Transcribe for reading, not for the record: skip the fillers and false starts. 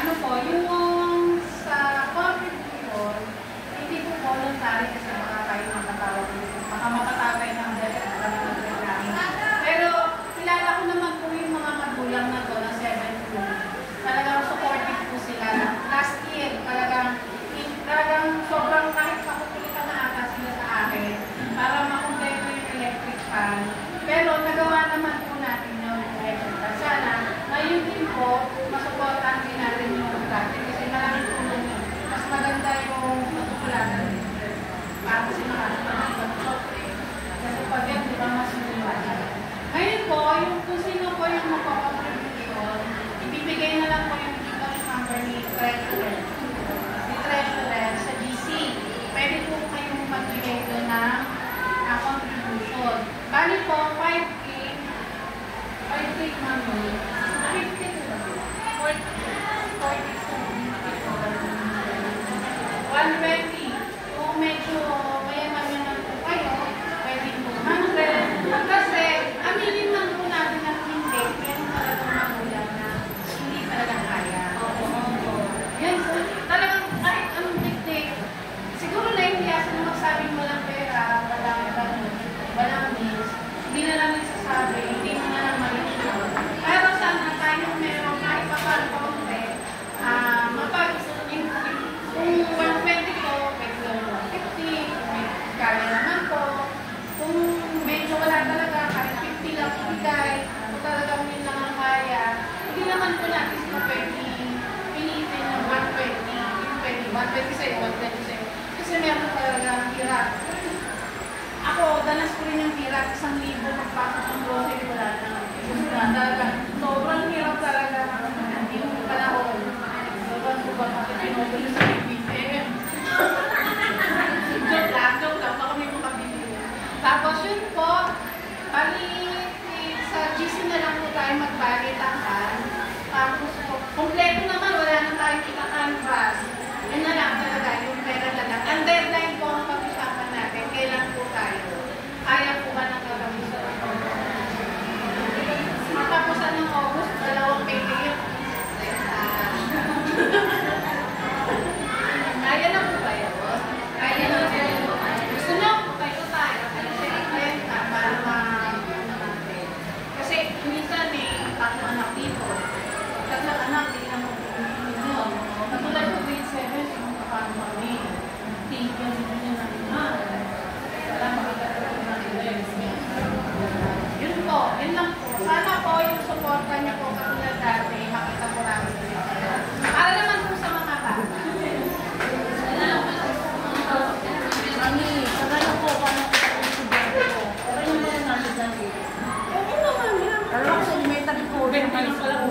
ano po, yung sa contribution, hindi po voluntary kasi baka tayo makatawag dito. Baka makatawag ng pero kilala ko naman po yung mga magulang na to na 7-2. Talagang supportive po sila. Last year, talagang sobrang kahit makukulitan na ata sila sa akin para makumpleto yung electric fan. Pero nagawa naman po natin yung electric fan. Sana, ngayon din po, masuportahan din natin yung dati kasi maraming tulong yun. Mas maganda yung matukulatan para kasi makakapagod. Kasi pag yan, di ba mas maliwanag. Ngayon po, yung kung sino po yung magpapakontribution, ibibigay na lang po yung details number ni Treasurer. Si Treasurer sa GC. Pwede po kayong magbigay doon ng contribution. Bali po, 5K mami. 50 ba? 120. Kung medyo mayaman po kayo, pwede po 100. Kasi, aminin lang po natin na hindi, meron talagang magulang na hindi talaga kaya. Yan, talagang kahit anong dikdik, siguro naiiyasan na magsabing walang pera, walang means, hindi na lang nagsasabi, hindi mo na lang malisyo. Pero sana tayo meron kahit papalit-paunti, kung 120 po, medyo 150, may kaya naman po. Kung medyo wala talaga, kahit 50 lang ibigay, kung talagang yun lang ang kaya, hindi naman po natin sila pwede pinitin ng 120, yung pwede 120 sa'yo, 120 sa'yo. Kasi meron talaga ang hirap. Ako, danas ko rin yung hirap, 1,000 magpasok ng grocery, wala na. Talaga, sobrang hirap talaga yung panahon. Sobrang subang natin ay mobile sa BBM. Joke lang, baka may makabili. Tapos yun po, bali sa GC na lang po tayo magbalitakan. Tapos po, kompleto naman, wala na tayong ika-canvas. Yun na lang talaga, yung pera na lang. Ang deadline po ang pag-usapan natin, kailan po tayo. Kaya po ba ng gagawin sa matapusan ng August, 2 payday. Kaya na po ba yun? Kaya na po. Gusto nyo, kayo tayo. Para natin. Kasi minsan may tatlong anak dito. Tatlong anak, hindi na mo. Katulad ko grade 7, yung kapano kami. Tingin nyo na lima. Wala makagalaw na yun po, yun lang po. Sana po yung supporta niya po katulad dati, makita po namin sila. Para naman po sa mga bata. Mami, sagana po paano kita po sa bago ko. Pero yung mga namin dati. Oo naman, yan. Pero ako sa may tabi po.